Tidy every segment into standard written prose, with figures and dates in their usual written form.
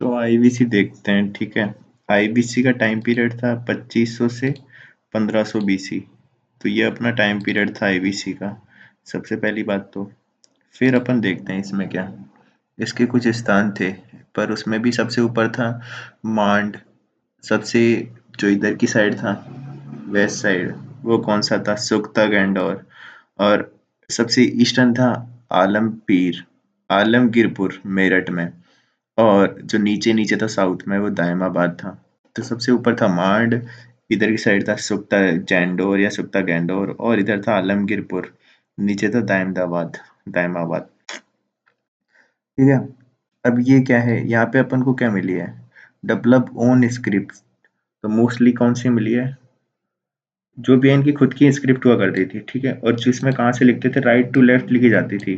तो आईबीसी देखते हैं, ठीक है। आईबीसी का टाइम पीरियड था 2500 से 1500 बीसी। तो ये अपना टाइम पीरियड था आईबीसी का, सबसे पहली बात तो। फिर अपन देखते हैं इसमें क्या, इसके कुछ स्थान थे, पर उसमें भी सबसे ऊपर था मांड। सबसे जो इधर की साइड था, वेस्ट साइड, वो कौन सा था? सुख्ता गैंडोर। और सबसे ईस्टर्न था आलमपीर, आलमगीरपुर मेरठ में। और जो नीचे नीचे था साउथ में, वो दायमाबाद था। तो सबसे ऊपर था मांड, इधर की साइड था सुख्ता जैंडोर या सुख्ता गैंडोर, और इधर था आलमगीरपुर, नीचे था दायमदाबाद, दायमाबाद। ठीक है। अब ये क्या है, यहाँ पे अपन को क्या मिली है? Develop own script. तो मोस्टली कौन सी मिली है? जो भी इनकी खुद की स्क्रिप्ट हुआ करती थी, ठीक है, और जिसमें कहाँ से लिखते थे, राइट टू लेफ्ट लिखी जाती थी।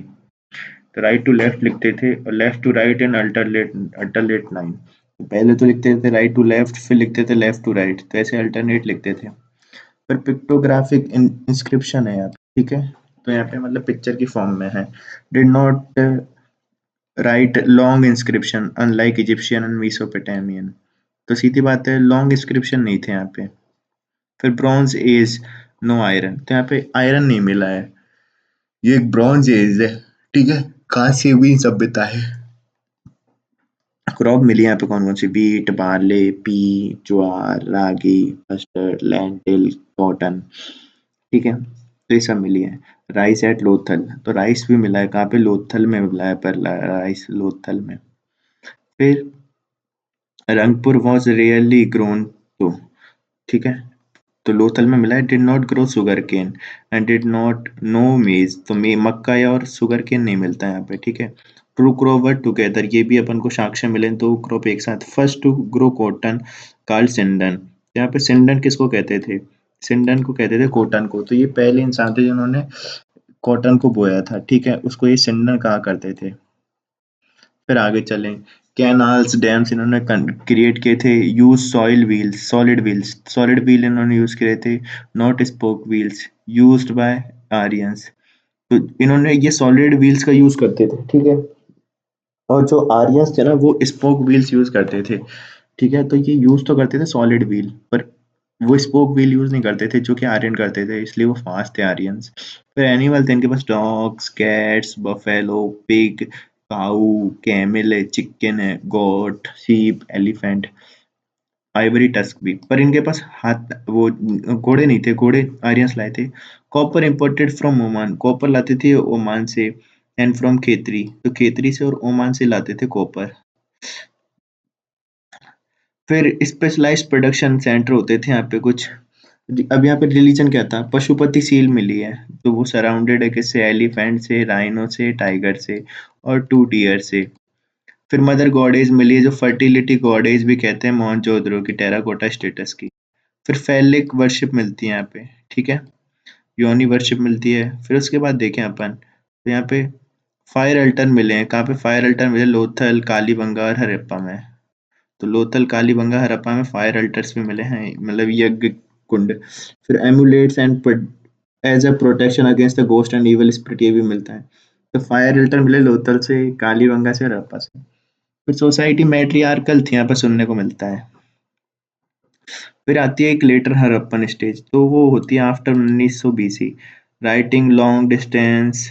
तो राइट टू लेफ्ट लिखते थे, और left to right and alternate alternate line. पहले तो लिखते थे राइट टू लेफ्ट, फिर लिखते थे लेफ्ट टू राइट, तो ऐसे अल्टरनेट लिखते थे। पर पिक्टोग्राफिक इंस्क्रिप्शन है यहाँ पे, ठीक है। तो यहाँ पे मतलब पिक्चर की फॉर्म में है। Did not right long inscription unlike Egyptian and Mesopotamian. तो सीधी बात है, लॉन्ग इंस्क्रिप्शन नहीं थे यहाँ पे। फिर ब्रॉन्ज एज, नो आयरन, तो यहाँ पे आयरन नहीं मिला है। ये एक ब्रॉन्ज एज है, ठीक है, कांस्य भी सभ्यता है। क्रॉप मिली यहाँ पे कौन कौन सी? बीट, बार्ले, पी, ज्वार, रागी, मस्टर्ड, लेंटिल, कॉटन, ठीक है। तो ये सब मिली है। राइस एट लोथल, तो राइस भी मिला है, कहाँ पे? लोथल में मिला है, पर राइस लोथल में। फिर रंगपुर वॉज रियली ग्रोन, तो ठीक है। तो लोथल में मिला है, did not grow sugar cane and did not know maize, तो मक्का या और शुगर केन नहीं मिलता है यहाँ पे, ठीक है। टू क्रॉप वर टुगेदर, ये भी अपन को साक्ष्य मिले, तो क्रॉप एक साथ। First to grow cotton called sindon, यहाँ पे सिंडन किसको कहते थे? सिंडन को कहते थे कॉटन को। तो ये पहले इंसान थे जिन्होंने कॉटन को बोया था, ठीक है, उसको ये सिंडन कहा करते थे। फिर आगे चलें, कैनाल्स डैम्स इन्होंने क्रिएट किए थे। Use soil wheels, solid wheels, solid wheel इन्होंने यूज किए थे, not spoke wheels, used by Aryans. तो इन्होंने ये सॉलिड व्हील्स का यूज करते थे, ठीक है। और जो आर्यंस थे ना, वो स्पोक व्हील्स यूज करते थे, ठीक है। तो ये यूज तो करते थे सॉलिड व्हील, पर वो स्पोक व्हील यूज नहीं करते थे, जो कि आर्यन करते थे, इसलिए वो फास्ट थे आर्यंस। फिर एनिमल थे इनके पास, डॉग्स, कैट्स, बफेलो, पिग, काऊ, कैमल है, चिकन है, गोट, शीप, एलिफेंट, आइवरी टस्क भी। पर इनके पास हाथ वो घोड़े नहीं थे, घोड़े आर्यंस लाए थे। Copper imported from Oman, copper लाते थे ओमान से। एंड फ्रॉम खेतरी, तो खेतरी से और ओमान से लाते थे कॉपर। फिर स्पेशलाइज्ड प्रोडक्शन सेंटर होते थे यहाँ पे कुछ। अब यहाँ पे रिलीजन क्या था? पशुपति सील मिली है, तो वो सराउंडेड है किससे? एलिफेंट से, राइनो से, टाइगर से, और टू डियर से। फिर मदर गॉडेज मिली है, जो फर्टिलिटी गॉडेज भी कहते हैं, मोहनजोदड़ो की, टेराकोटा स्टेटस की। फिर फैलिक वर्शिप मिलती है यहाँ पे, ठीक है, योनि वर्शिप मिलती है। फिर उसके बाद देखें अपन, तो यहाँ पे फायर अल्टर मिले हैं, कहाँ पे फायर अल्टर मिले? लोथल, कालीबंगा और हड़प्पा में। तो लोथल, कालीबंगा, हड़प्पा में फायर अल्टर्स भी मिले हैं, मतलब यज्ञ कुंड। फिर amulets and as a protection against the ghost and evil spirit, ये भी मिलता है। तो फायर अल्टर मिले लोथल से, कालीबंगा से और हड़प्पा से। फिर सोसाइटी मैट्रियार्कल थी, यहाँ पे सुनने को मिलता है। फिर आती है एक लेटर हड़प्पन स्टेज, तो वो होती है after 1900 BC. Writing long distance,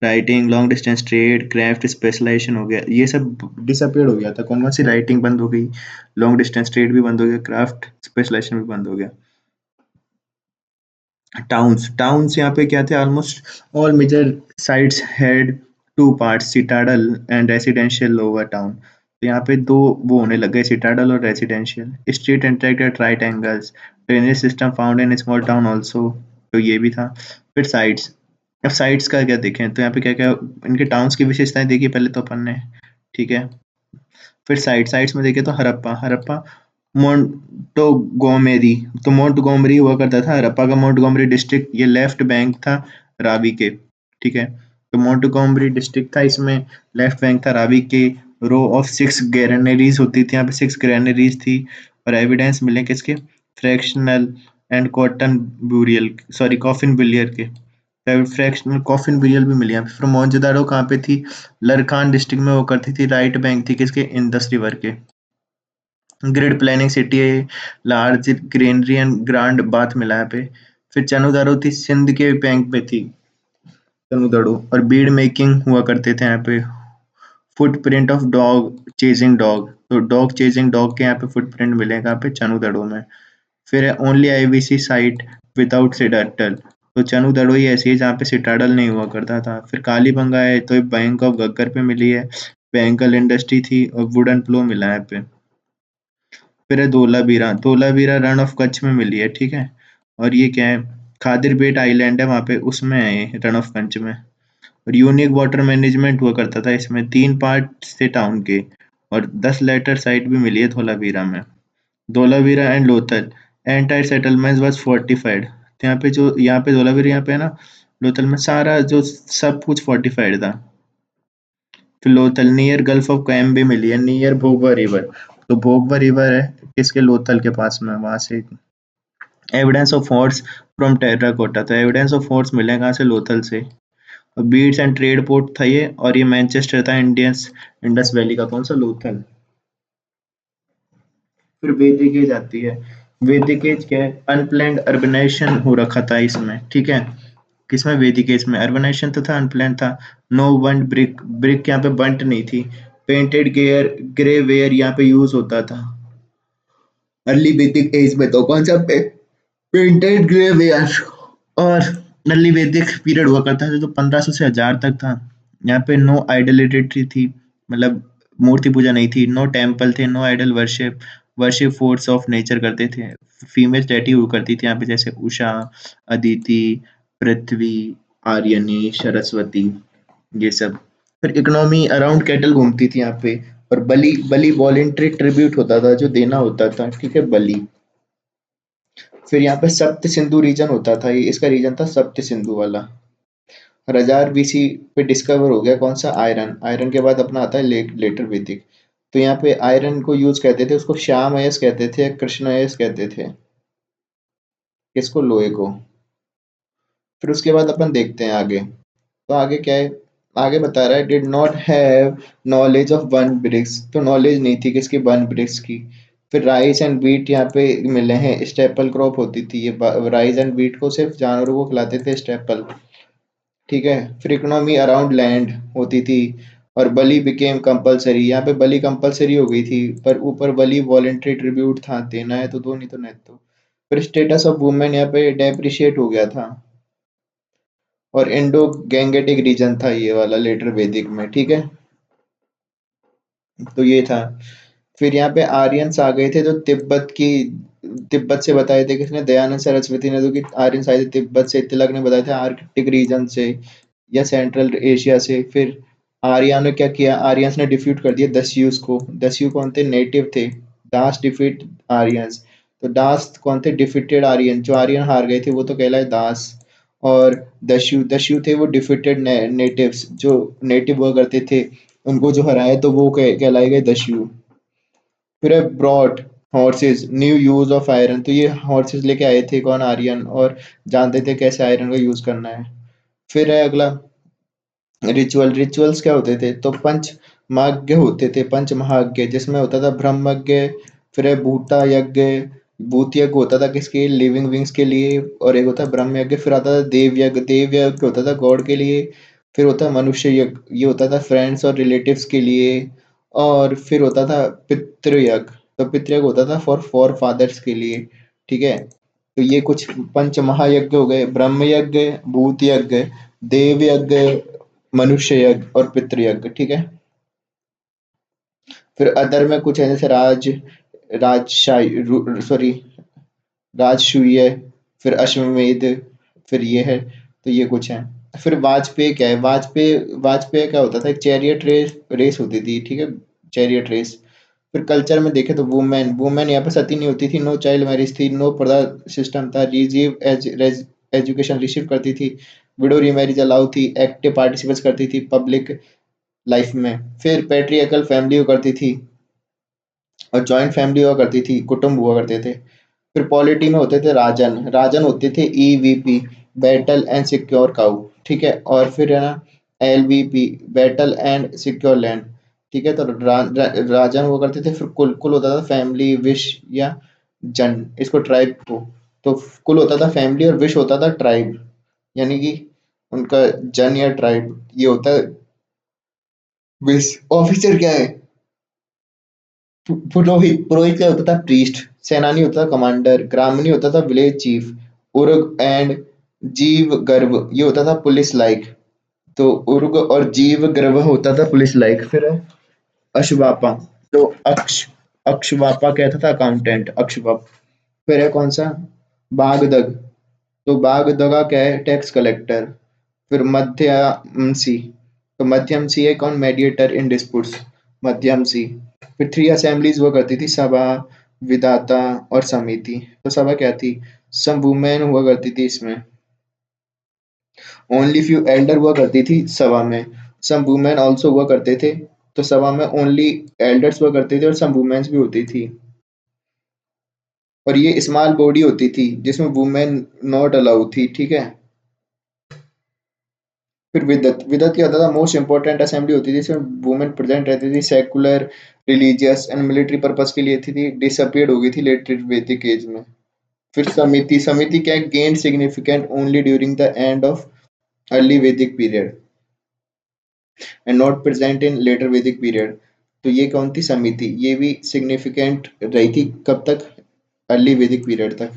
writing long distance trade, craft specialization हो गया, ये सब डिसअपियर हो गया था। कौन कौन सी? राइटिंग बंद हो गई, लॉन्ग डिस्टेंस ट्रेड भी बंद हो गया, क्राफ्ट स्पेशलाइजेशन भी बंद हो गया। टाउन्स, टाउन्स यहाँ पे क्या थे? Almost all major sites had two parts, citadel and residential lower town. तो यहाँ पे दो वो होने लग गए, सिटाडल और residential. Street interact at right angles, drainage system found in small town also, तो ये भी था। फिर साइट्स, अब साइट्स का क्या देखें, तो यहाँ पे क्या क्या इनके टाउन्स की विशेषताएं देखी पहले तो अपन ने, ठीक है। फिर साइट्स में देखे तो हड़प्पा, हड़प्पा मोंटगोमेरी, तो मोंटगोमरी हुआ करता था हड़प्पा का। मोंटगोमरी डिस्ट्रिक्ट, ये लेफ्ट बैंक था रावी के, ठीक है। तो मोंटगोमरी डिस्ट्रिक्ट था, इसमें लेफ्ट बैंक था रावी के। रो ऑफ 6 ग्रेनरीज होती थी यहाँ पे, 6 ग्रेनरीज थी। और एविडेंस मिले किसके? Fractional and cotton burial, sorry coffin burial के। फ्रैक्शनल कॉफी इंपीरियल भी मिली यहाँ पे। फिर मोहनजोदाड़ो कहाँ पे थी? लरकान डिस्ट्रिक्ट में वो करती थी, राइट बैंक थी किसके? इंडस रिवर के। ग्रिड प्लानिंग सिटी है, large granary and grand bath मिला यहाँ पे। फिर चनुदारो थी, सिंध के बैंक पे थी चनुदाड़ो। और बीड मेकिंग हुआ करते थे यहाँ पे। Footprint of dog chasing dog, तो डॉग चेजिंग डॉग के यहाँ पे फुटप्रिंट मिले कहाँ पे? चनुदाड़ो में। फिर है only IVC site without citadel, तो चनुदाड़ो ही ऐसी है जहाँ पे सिटाडल नहीं हुआ करता था। फिर कालीबंगा है तो बैंक ऑफ गग्गर पे मिली है, बैंकल इंडस्ट्री थी, और वुडन प्लो मिला है पे। फिर है धोलावीरा, धोलावीरा रन ऑफ कच्छ में मिली है, ठीक है। और ये क्या है? खादिर बेट आइलैंड है वहाँ पे, उसमें है ये रन ऑफ कच्छ में। और यूनिक वाटर मैनेजमेंट हुआ करता था इसमें, 3 पार्ट थे टाउन के। और 10 लेटर साइट भी मिली है धोलावीरा में। Dholavira and Lothal, entire settlement was fortified, तो यहाँ पे धोलावीरा, यहाँ पे है ना लोथल में सारा जो सब कुछ फोर्टिफाइड था। फिर Lothal near Gulf of Cambay मिली है, नियर भोगवा रिवर, तो भोगवा रिवर है किसके? लोथल के पास में, वहां से। Evidence of forts from terracotta, तो एविडेंस ऑफ फोर्ट्स मिले कहाँ से? लोथल से। और बीड्स एंड ट्रेड पोर्ट था ये, और ये मैनचेस्टर था इंडियंस इंडस वैली का, कौन सा? लोथल। फिर वैदिक एज आती है। वैदिक एज क्या है? अनप्लैन्ड अर्बनाइजेशन हो रखा था इसमें, ठीक है। किसमें? वैदिक एज में अर्बनाइजेशन तो था, अनप्लैन्ड था। नो बंट ब्रिक, ब्रिक यहाँ पे बंट नहीं थी। पेंटेड गेयर ग्रे वेयर यहाँ पे यूज होता था अर्ली वैदिक एज में, तो कौन सा पेंटेड ग्रे वेयर। और अर्ली वैदिक पीरियड हुआ करता था जो 1500 से 1000 तक था। यहाँ पे नो आइडोलिट्री थी, मतलब मूर्ति पूजा नहीं थी। नो टेम्पल थे, no idol worship, worship force of nature करते थे। फीमेल डेटी हुआ करती थी यहाँ पे, जैसे उषा, अदिति, पृथ्वी, आर्यनी, सरस्वती, ये सब। फिर इकोनॉमी अराउंड कैटल घूमती थी यहाँ पे। और बलि, बलि वॉलेंट्री ट्रिब्यूट होता था जो देना होता था, ठीक है, बलि। फिर यहाँ पे सप्त सिंधु रीजन होता था, ये इसका रीजन था सप्त सिंधु वाला। 1000 बीसी पे डिस्कवर हो गया कौन सा? आयरन। आयरन के बाद अपना आता है लेटर वैदिक। तो यहाँ पे आयरन को यूज कहते थे, उसको श्याम अयस कहते थे, कृष्ण अयस कहते थे, किसको? लोहे को। फिर उसके बाद अपन देखते हैं आगे। तो आगे क्या है? आगे बता रहा है did not have knowledge of one bricks, तो नॉलेज नहीं थी किसकी? वन ब्रिक्स की। फिर राइस एंड बीट यहाँ पे मिले हैं, स्टेपल क्रॉप होती थी ये। राइस एंड बीट को सिर्फ जानवरों को खिलाते थे, स्टेपल, ठीक है। फिर इकोनॉमी अराउंड लैंड होती थी। और बलि बिकेम कंपलसरी, यहाँ पे बलि कंपलसरी हो गई थी, पर ऊपर बलि वॉलेंट्री ट्रिब्यूट था, देना है तो दो, नहीं तो नहीं तो। फिर स्टेटस ऑफ वुमेन यहाँ पे डेप्रिशिएट हो गया था। और इंडो गैंगेटिक रीजन था ये वाला लेटर वैदिक में, ठीक है। तो ये था। फिर यहाँ पे आर्यंस आ गए थे जो तिब्बत से बताए थे किसने? दयानंद सरस्वती ने, जो कि आर्यंस आए थे तिब्बत से। तिलक ने बताया था आर्कटिक रीजन से या सेंट्रल एशिया से। फिर आर्या ने क्या किया? आर्यंस ने डिफ्यूट कर दिया दस्यूस को। दस्यू कौन थे? नेटिव थे। दास डिफीट आर्यंस, तो दास कौन थे? डिफीटेड आर्यन, जो आर्यन हार गए थे वो तो कहलाए दास। और दस्यु, दस्यु थे वो डिफीटेड नेटिव्स, जो नेटिव हुआ करते थे, उनको जो हराया तो वो कहलाए गए दस्यु। फिर है broad horses new use of iron, तो ये हॉर्सेस लेके आए थे कौन? आर्यन, और जानते थे कैसे आयरन का यूज करना है। फिर है अगला रिचुअल्स क्या होते थे? तो पंच महायज्ञ होते थे, पंच महायज्ञ, जिसमें होता था ब्रह्म यज्ञ, फिर है भूता यज्ञ। भूत यज्ञ होता था किसके? लिविंग बींग्स के लिए। और एक होता है ब्रह्म यज्ञ। फिर आता था देव यज्ञ, देव यज्ञ होता था गॉड के लिए। फिर होता है मनुष्य यज्ञ, ये होता था फ्रेंड्स और रिलेटिव्स के लिए। और फिर होता था पितृ यज्ञ, तो पितृ यज्ञ होता था फॉर फादर्स के लिए, ठीक है। तो ये कुछ पंच महायज्ञ हो गए, ब्रह्म यज्ञ, भूत यज्ञ, देव यज्ञ, मनुष्य यज्ञ और पितृयज्ञ, ठीक है। फिर अदर में कुछ है जैसे राजशाही, सॉरी, राजसूय, फिर अश्वमेध, फिर ये है, तो ये कुछ है। फिर वाजपेय क्या है? वाजपेय, वाजपेय क्या होता था? एक चैरियट रेस होती थी, ठीक है, चैरियट रेस। फिर कल्चर में देखें तो वुमेन, वुमेन यहाँ पे सती नहीं होती थी, नो चाइल्ड मैरिज थी, नो पर्दा सिस्टम था, रिसीव एजुकेशन रिसीव करती थी, विडो रीमैरिज अलाउ थी, एक्टिव पार्टिसिपेट करती थी पब्लिक लाइफ में। फिर पैट्रियार्कल फैमिली हुआ करती थी, और जॉइंट फैमिली हुआ करती थी, कुटुंब हुआ करते थे। फिर पॉलिटी में होते थे राजन, राजन होते थे EVP, battle and secure cow, ठीक है। और फिर है ना LVP, battle and secure land, ठीक है। तो राजा हुआ करते थे, फिर कुल कुल होता था फैमिली, विश या जन, इसको ट्राइब को। तो कुल होता था फैमिली और विश होता था ट्राइब, यानी कि उनका जन या ट्राइब ये होता है विश। ऑफिसर क्या है? पुरोहित, पुरोहित क्या होता था? प्रीस्ट। सेनानी होता था कमांडर। ग्रामनी होता था विलेज चीफ। उर्ग एंड जीव गर्व ये होता था पुलिस लाइक। तो उर्ग और जीव गर्व होता था पुलिस लाइक। फिर है अश्वापा, तो अक्षवापा कहता था अकाउंटेंट, अक्षवाप। फिर है कौन सा? बागदग, तो बागदगा क्या है? Tax collector. फिर मध्यमसी, तो मध्यमसी है कौन? मेडिएटर इन डिस्प्यूट्स, मध्यमसी। फिर 3 असेंबलीज हुआ करती थी, सभा, विधाता और समिति। तो सभा क्या थी? सम वुमेन हुआ करती थी इसमें। ओनली फ्यू एल्डर हुआ करती थी सभा में। सम वुमेन ऑल्सो हुआ करते थे। तो सभा में ओनली एल्डर्स हुआ करते थे और सम वुमेन्स भी होती थी। और ये स्मॉल बॉडी होती थी जिसमें वुमेन नॉट अलाउ थी, ठीक है। फिर विदत, विदत क्या होता था? मोस्ट इंपॉर्टेंट असेंबली होती थी, इसमें वुमेन प्रेजेंट रहती थी। Secular, religious and military purpose के लिए थी। डिसअपियर्ड हो गई थी लेटर वैदिक एज में। फिर समिति, समिति क्या है? Gain significant only during the end of early Vedic period and not present in later Vedic period. तो ये कौन थी? समिति। ये भी सिग्निफिकेंट रही थी कब तक? अर्ली वैदिक पीरियड तक।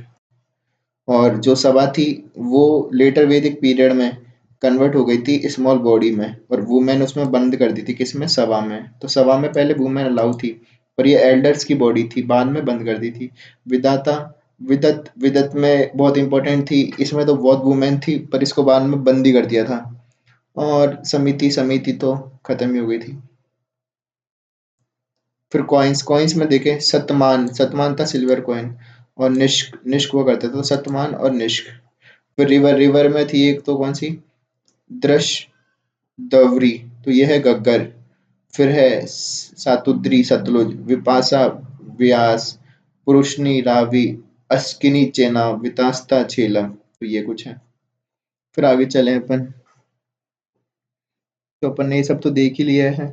और जो सभा थी वो लेटर वैदिक पीरियड में कन्वर्ट हो गई थी स्मॉल बॉडी में, और वुमेन उसमें बंद कर दी थी, किसमें? सभा में। तो सभा में पहले वुमेन अलाउ थी, पर ये एल्डर्स की बॉडी थी, बाद में बंद कर दी थी। विदाता, विदत, विदत में बहुत इंपॉर्टेंट थी, इसमें तो बहुत वुमेन थी, पर इसको बाद में बंद ही कर दिया था। और समिति, समिति तो खत्म ही हो गई थी। फिर कॉइन्स, कॉइन्स में देखें, सतमान, सतमान था सिल्वर कॉइन। और निष्क, निष्क हुआ करता था, तो सतमान और निष्क। फिर रिवर, रिवर में थी एक तो कौन सी? दृश दवरी, तो ये है गग्गर। फिर है सातुद्री, सतलुज। विपाशा, व्यास। पुरुषनी, रावी। अस्किनी, चेना। वितास्ता, झेलम। तो ये कुछ है। फिर आगे चले अपन, तो अपन ने ये सब तो देख ही लिया है।